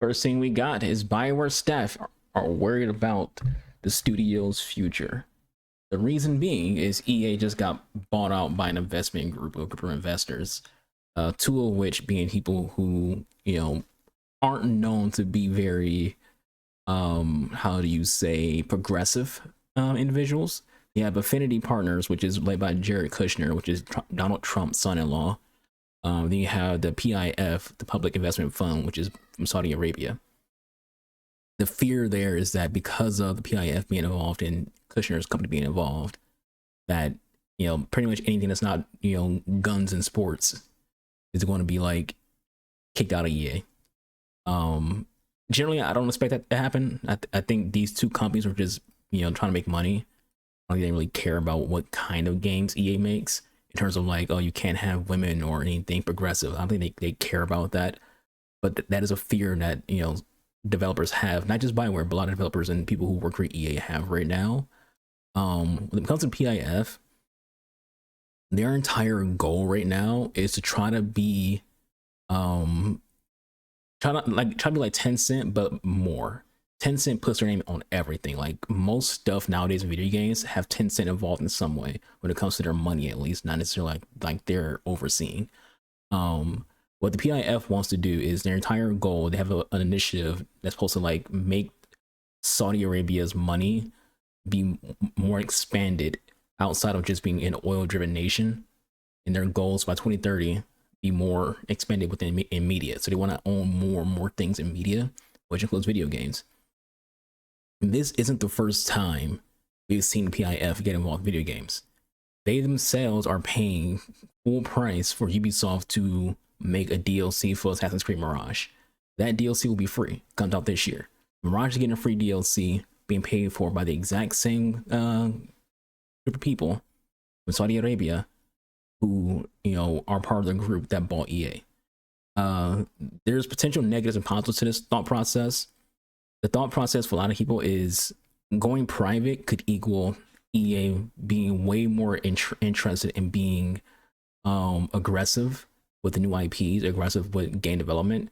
First thing we got is BioWare staff are worried about the studio's future. The reason being is EA just got bought out by an investment group of investors, two of which being people who, aren't known to be very, how do you say, progressive individuals. You have Affinity Partners, which is led by Jared Kushner, which is Donald Trump's son-in-law. Then you have the PIF, the Public Investment Fund, which is from Saudi Arabia. The fear there is that because of the PIF being involved and Kushner's company being involved, that, pretty much anything that's not, guns and sports is going to be like kicked out of EA. Generally, I don't expect that to happen. I think these two companies are just, trying to make money. I don't think they really care about what kind of games EA makes in terms of like, oh, you can't have women or anything progressive. I don't think they care about that. But that is a fear that, developers have, not just Bioware, but a lot of developers and people who work for EA have right now. When it comes to PIF, their entire goal right now is to try to be try to be like Tencent, but more. Tencent puts their name on everything. Like most stuff nowadays in video games have Tencent involved in some way when it comes to their money, at least, not necessarily like they're overseeing. What the PIF wants to do is their entire goal, they have an initiative that's supposed to like make Saudi Arabia's money be more expanded outside of just being an oil-driven nation. And their goals by 2030 be more expanded within in media. So they want to own more and more things in media, which includes video games. And this isn't the first time we've seen PIF get involved in video games. They themselves are paying full price for Ubisoft to make a DLC for Assassin's Creed Mirage. That DLC will be free, comes out this year. Mirage is getting a free DLC being paid for by the exact same group of people in Saudi Arabia who, are part of the group that bought EA. There's potential negatives and positives to this thought process. The thought process for a lot of people is going private could equal EA being way more interested in being aggressive with the new IPs, aggressive with game development.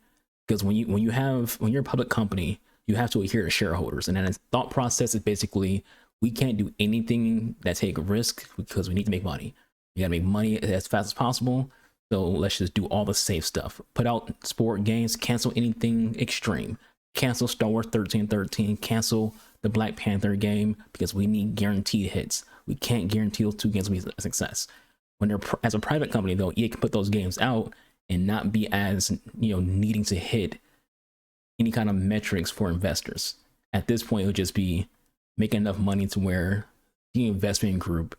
Because when you're a public company, you have to adhere to shareholders, and then the thought process is basically we can't do anything that take risk because we need to make money. You gotta make money as fast as possible. So let's just do all the safe stuff. Put out sport games, cancel anything extreme. Cancel Star Wars 1313, cancel the Black Panther game because we need guaranteed hits. We can't guarantee those two games will be a success. When they're as a private company though, EA can put those games out and not be as, needing to hit any kind of metrics for investors. At this point, it would just be making enough money to where the investment group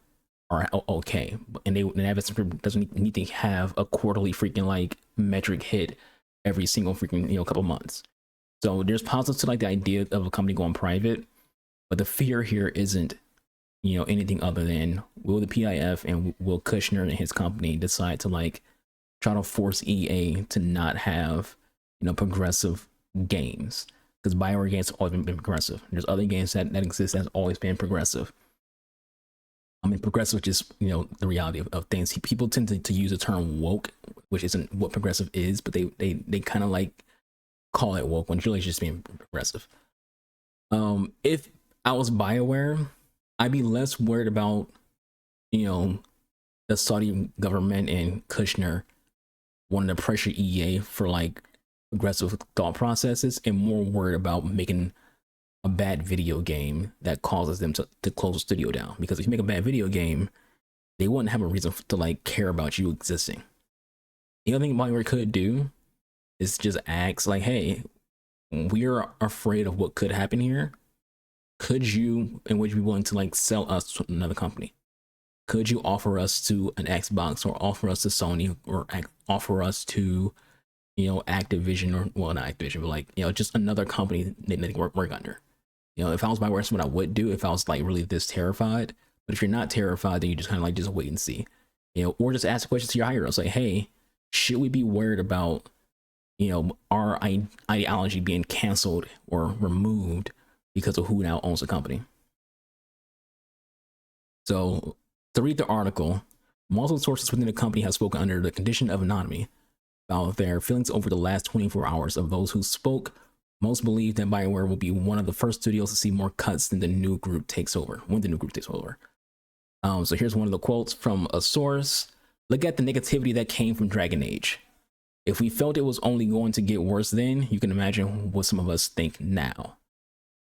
are okay, and the investment group doesn't need to have a quarterly freaking like metric hit every single freaking couple months. So there's positives to like the idea of a company going private, but the fear here isn't anything other than will the PIF and will Kushner and his company decide to like try to force EA to not have progressive games, because BioWare games have always been progressive. There's other games that exist that's always been progressive. I mean, progressive is just the reality of things. People tend to use the term woke, which isn't what progressive is, but they kind of like call it woke when it's really just being progressive. If I was BioWare, I'd be less worried about the Saudi government and Kushner wanting to pressure EA for like aggressive thought processes, and more worried about making a bad video game that causes them to close the studio down. Because if you make a bad video game, they wouldn't have a reason to like care about you existing. The other thing BioWare could do is just ask like, hey, we're afraid of what could happen here. Could you, and would you be willing to like sell us to another company? Could you offer us to an Xbox, or offer us to Sony, or offer us to Activision, or well, not Activision, but like just another company that they work under. If I was BioWare, that's what I would do if I was like really this terrified. But if you're not terrified, then you just kind of like just wait and see, or just ask questions to your higher ups like, hey, should we be worried about our ideology being canceled or removed because of who now owns the company? So to read the article, multiple sources within the company have spoken under the condition of anonymity about their feelings over the last 24 hours of those who spoke Most believe that BioWare will be one of the first studios to see more cuts than the new group takes over, when the new group takes over. So here's one of the quotes from a source. Look at the negativity that came from Dragon Age. If we felt it was only going to get worse then, you can imagine what some of us think now.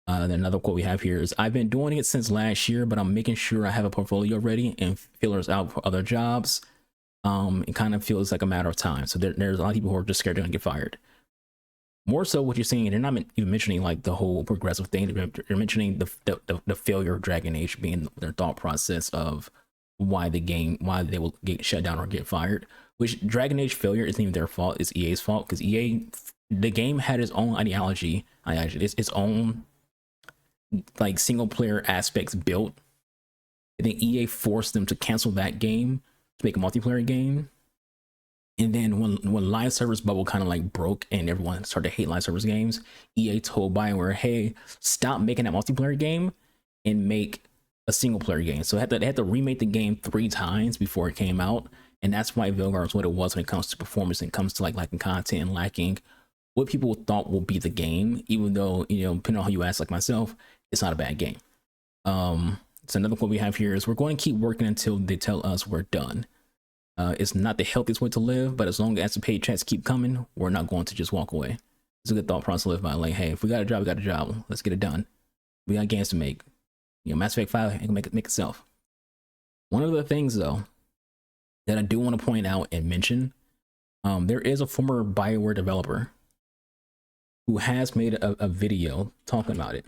Then another quote we have here is, I've been doing it since last year, but I'm making sure I have a portfolio ready and feelers out for other jobs. It kind of feels like a matter of time. So there's a lot of people who are just scared they're gonna get fired. More so what you're seeing, they're not even mentioning like the whole progressive thing. They're mentioning the failure of Dragon Age being their thought process of why they will get shut down or get fired. Which Dragon Age failure isn't even their fault, it's EA's fault, because the game had its own ideology, its own like single player aspects built. And then EA forced them to cancel that game to make a multiplayer game. And then when live servers bubble kind of like broke and everyone started to hate live servers games, EA told BioWare, hey, stop making that multiplayer game and make a single player game. So they had to remake the game 3 times before it came out. And that's why Vilgar is what it was when it comes to performance, and it comes to like lacking content and lacking what people thought will be the game, even though, you know, depending on how you ask, like myself, it's not a bad game. So another quote we have here is, we're going to keep working until they tell us we're done. It's not the healthiest way to live, but as long as the paid checks keep coming, we're not going to just walk away. It's a good thought process to live by. Like, hey, if we got a job, we got a job. Let's get it done. We got games to make. You know, Mass Effect 5 ain't gonna make itself. One of the things though that I do want to point out and mention, there is a former BioWare developer who has made a video talking about it.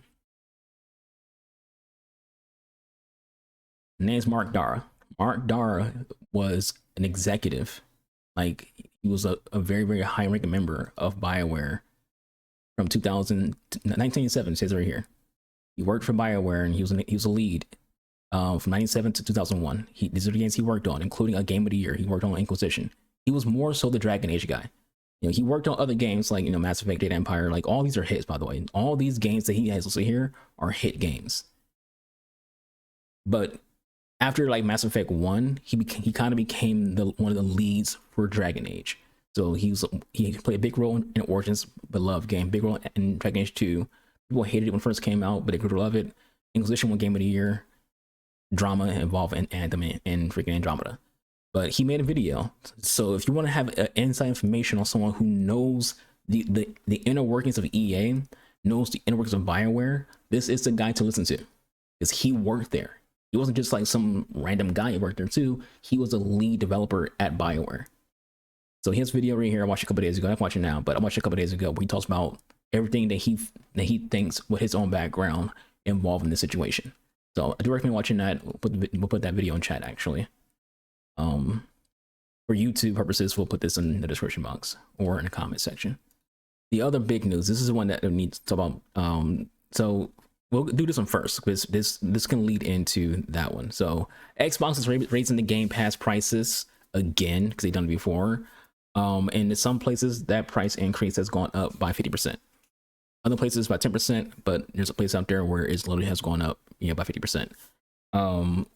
His name's Mark Dara. Mark Dara was an executive, like he was a very, very high ranking member of BioWare from 1997, it says right here. He worked for BioWare and he was a lead from 97 to 2001. These are the games he worked on, including a game of the year. He worked on Inquisition. He was more so the Dragon Age guy. You know, he worked on other games like, you know, Mass Effect, Data Empire. Like, all these are hits, by the way. All these games that he has listed here are hit games. But after like Mass Effect 1, he kind of became one of the leads for Dragon Age. So he played a big role in Origins, beloved game, big role in Dragon Age 2. People hated it when it first came out, but they grew to love it. Inquisition won Game of the Year. Drama involved in Anthem and freaking Andromeda. But he made a video. So if you want to have inside information on someone who knows the inner workings of EA, knows the inner workings of BioWare, this is the guy to listen to. Because he worked there. He wasn't just like some random guy who worked there too. He was a lead developer at BioWare. So his video right here, I watched a couple days ago. I'm watching now, but I watched a couple days ago where he talks about everything that he thinks with his own background involved in this situation. So I do recommend watching that. We'll put that video in chat actually. For YouTube purposes, we'll put this in the description box or in the comment section. The other big news, this is the one that we need to talk about. So we'll do this one first because this can lead into that one. So Xbox is raising the Game Pass prices again because they've done it before. And in some places that price increase has gone up by 50%. Other places by 10%, but there's a place out there where it literally has gone up, you know, by 50%.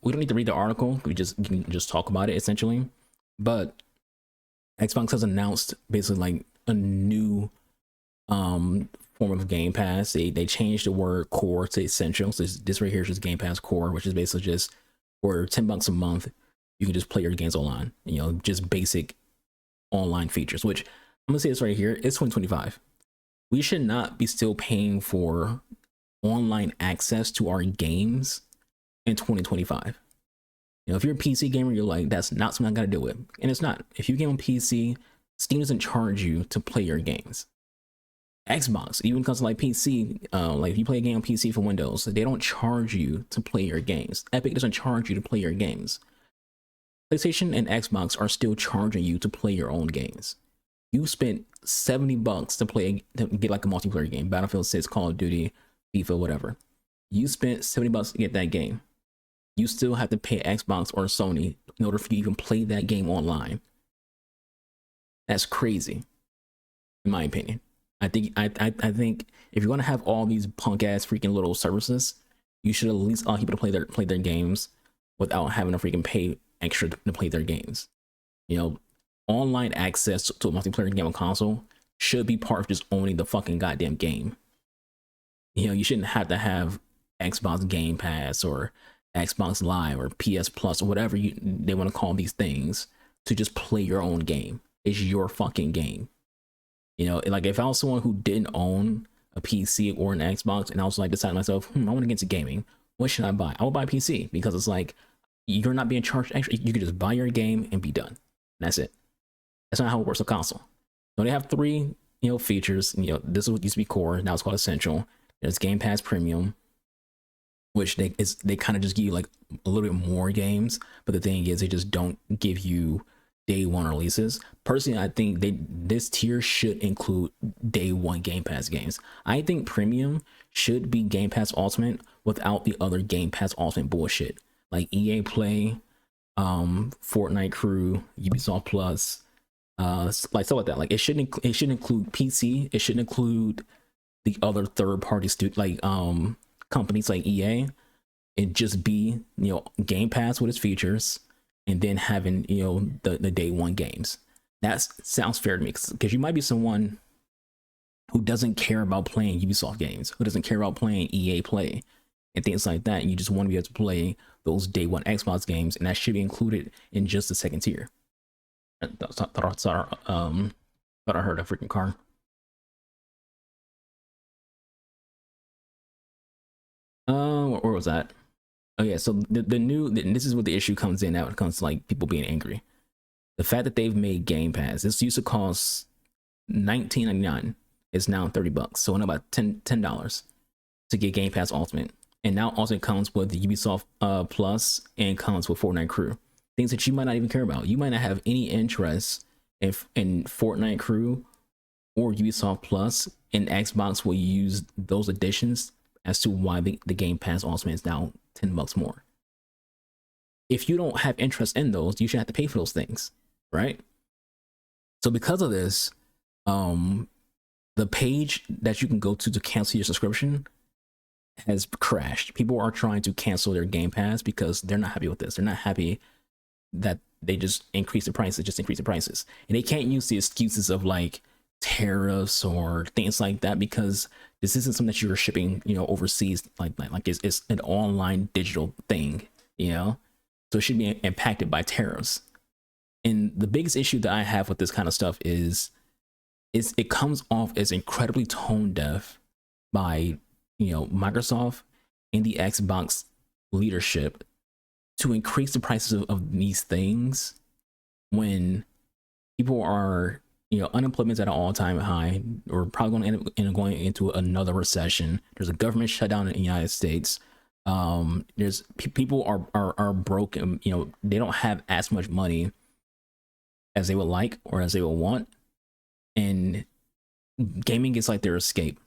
We don't need to read the article. We can just talk about it essentially. But Xbox has announced basically like a new form of Game Pass. They changed the word core to essential. So this right here is just Game Pass core, which is basically just for $10 a month, you can just play your games online. You know, just basic online features. Which I'm gonna say this right here. It's 2025. We should not be still paying for online access to our games in 2025. You know, if you're a PC gamer, you're like, that's not something I gotta deal with. And it's not. If you game on PC, Steam doesn't charge you to play your games. Xbox, even comes to like PC, like if you play a game on PC for Windows, they don't charge you to play your games. Epic doesn't charge you to play your games. PlayStation and Xbox are still charging you to play your own games. You spent $70 to get like a multiplayer game, Battlefield 6, Call of Duty, FIFA, whatever. You spent $70 to get that game. You still have to pay Xbox or Sony in order for you to even play that game online. That's crazy, in my opinion. I think if you're gonna have all these punk ass freaking little services, you should at least allow people to play their games without having to freaking pay extra to play their games. You know, online access to a multiplayer game on console should be part of just owning the fucking goddamn game. You know, you shouldn't have to have Xbox Game Pass or Xbox Live or PS Plus or whatever they want to call these things to just play your own game. It's your fucking game. You know, like if I was someone who didn't own a PC or an Xbox and I was like deciding myself, I want to get into gaming, what should I buy? I would buy PC because it's like you're not being charged extra. You can just buy your game and be done. And that's it. That's not how it works with console. So they have three, features. This is what used to be core. Now it's called Essential. There's Game Pass Premium, which they kind of just give you like a little bit more games. But the thing is, they just don't give you day one releases. Personally, I think this tier should include day one Game Pass games. I think Premium should be Game Pass Ultimate without the other Game Pass Ultimate bullshit like EA Play, Fortnite Crew, Ubisoft Plus, like stuff like that. Like it should include PC. It should include the other third party companies like EA. And just be Game Pass with its features, and then having the day one games. That sounds fair to me, because you might be someone who doesn't care about playing Ubisoft games, who doesn't care about playing EA Play and things like that, and you just want to be able to play those day one Xbox games, and that should be included in just the second tier. Thought I heard a freaking car. Where was that? Oh yeah, so this is what the issue comes in now. It comes to like people being angry. The fact that they've made Game Pass, this used to cost $19.99, is now $30. So in about $10 to get Game Pass Ultimate. And now Ultimate comes with the Ubisoft Plus and comes with Fortnite Crew. Things that you might not even care about. You might not have any interest in Fortnite Crew or Ubisoft Plus, and Xbox will use those additions as to why the Game Pass Ultimate is now $10 more. If you don't have interest in those, you should have to pay for those things, right? So because of this, the page that you can go to cancel your subscription has crashed. People are trying to cancel their Game Pass because they're not happy with this. They're not happy that they just increase the prices, and they can't use the excuses of like tariffs or things like that, because this isn't something that you're shipping overseas, like it's an online digital thing, so it should be impacted by tariffs. And the biggest issue that I have with this kind of stuff is it comes off as incredibly tone deaf by Microsoft and the Xbox leadership to increase the prices of these things when people are unemployment's at an all-time high. We're probably going to end up going into another recession. There's a government shutdown in the United States. There's people are broke, and they don't have as much money as they would like or as they would want, and gaming is like their escape.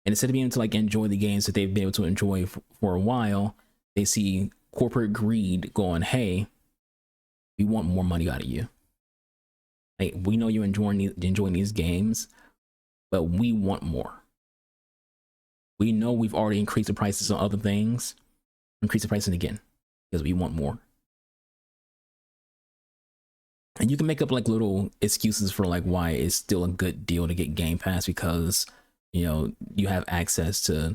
And instead of being able to like enjoy the games that they've been able to enjoy for a while, they see corporate greed going, hey, we want more money out of you. Like, we know you're enjoying these games, but we want more. We know we've already increased the prices on other things. Increase the pricing again because we want more. And you can make up like little excuses for like why it's still a good deal to get Game Pass, because you have access to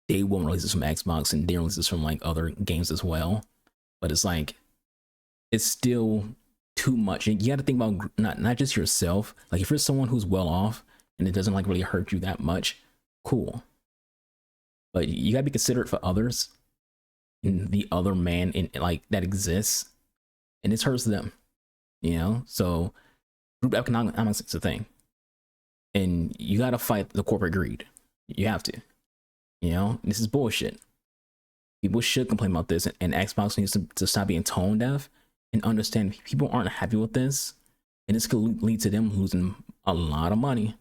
day one releases from Xbox and day releases from like other games as well. But it's like, it's still too much. And you got to think about not just yourself. Like if you're someone who's well off and it doesn't like really hurt you that much, cool. But you got to be considerate for others and the other man in like that exists, and it hurts them. So group economics is a thing, and you got to fight the corporate greed. You have to. This is bullshit. People should complain about this, and Xbox needs to stop being tone deaf and understand people aren't happy with this, and this could lead to them losing a lot of money.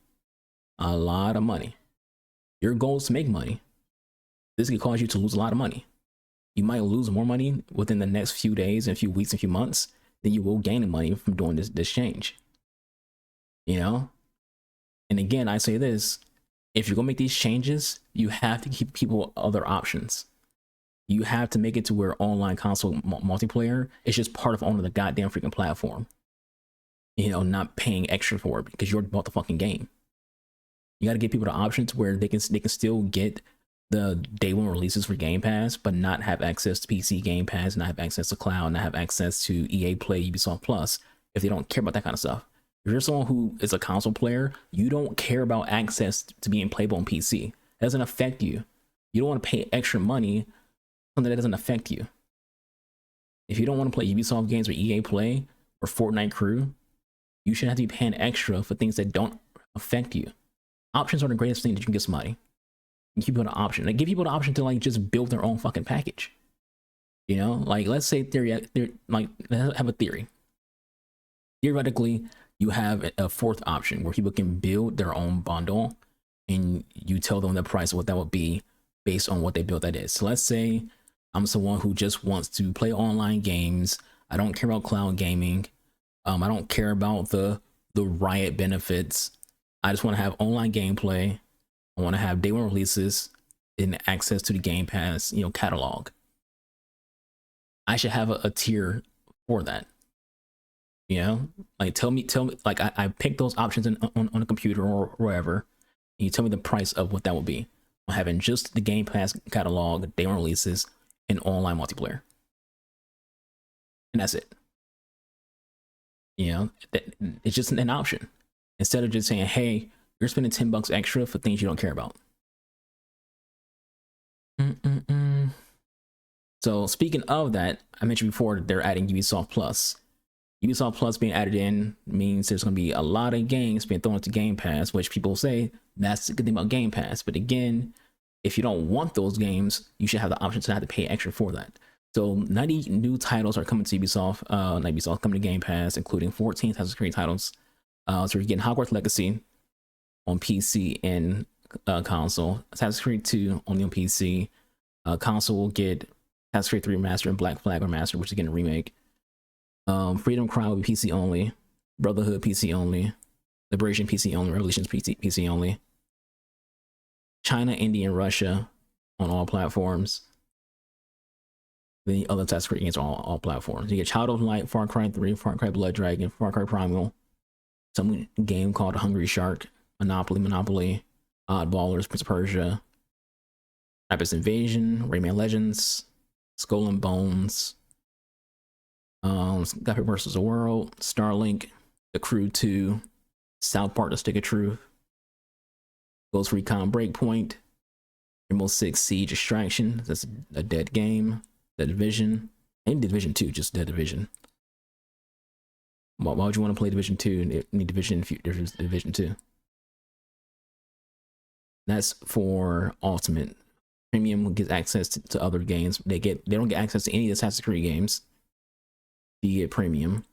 A lot of money. Your goal is to make money. This could cause you to lose a lot of money. You might lose more money within the next few days, and a few weeks, and a few months than you will gain money from doing this change. And again, I say this: if you're gonna make these changes, you have to keep people other options. You have to make it to where online console multiplayer is just part of owning the goddamn freaking platform. you know, not paying extra for it because you already bought the fucking game. You got to give people the options where they can still get the day one releases for Game Pass, but not have access to PC Game Pass, not have access to cloud, not have access to EA Play, Ubisoft Plus, if they don't care about that kind of stuff. If you're someone who is a console player, you don't care about access to being playable on PC. It doesn't affect you. You don't want to pay extra money something that doesn't affect you. If you don't want to play Ubisoft games or EA Play or Fortnite Crew, you shouldn't have to be paying extra for things that don't affect you. Options are the greatest thing that you can give somebody. You give people the option. Like, give people the option to like just build their own fucking package. You know, like let's say like have a theory. Theoretically, you have a fourth option where people can build their own bundle, and you tell them the price of what that would be based on what they built that is. So let's say I'm someone who just wants to play online games. I don't care about cloud gaming. I don't care about the Riot benefits. I just want to have online gameplay. I want to have day one releases and access to the Game Pass, you know, catalog. I should have a tier for that. You know, like tell me, like I pick those options on a computer or wherever. And you tell me the price of what that would be. I'm having just the Game Pass catalog, day one releases, and online multiplayer, and that's it. You know, it's just an option instead of just saying, "Hey, you're spending $10 extra for things you don't care about." So speaking of that, I mentioned before they're adding Ubisoft Plus. Ubisoft Plus being added in means there's going to be a lot of games being thrown into Game Pass, which people say that's the good thing about Game Pass. But again, if you don't want those games, you should have the option to not have to pay extra for that. So 90 new titles are coming to Ubisoft. Ubisoft coming to Game Pass, including 14 Assassin's Creed titles. So you're getting Hogwarts Legacy on PC and console. Assassin's Creed 2 only on PC. Console will get Assassin's Creed 3 Remastered and Black Flag Remastered, which is getting a remake. Freedom Cry will be PC only. Brotherhood PC only. Liberation PC only. Revolutions PC only. China, India, and Russia on all platforms. The other Assassin's Creed games are all platforms. You get Child of Light, Far Cry 3, Far Cry Blood Dragon, Far Cry Primal, some game called Hungry Shark, Monopoly, Oddballers, Prince of Persia, Rapist Invasion, Rayman Legends, Skull and Bones, Gothic vs. the World, Starlink, The Crew 2, South Park: The Stick of Truth, Ghost Recon Breakpoint, Rainbow Six Siege Extraction, that's a dead game, The Division, and Division 2, just Dead Division. Why would you want to play Division 2 and Division 2? That's for Ultimate. Premium gets access to other games. They don't get access to any of the Assassin's Creed games. You get Premium.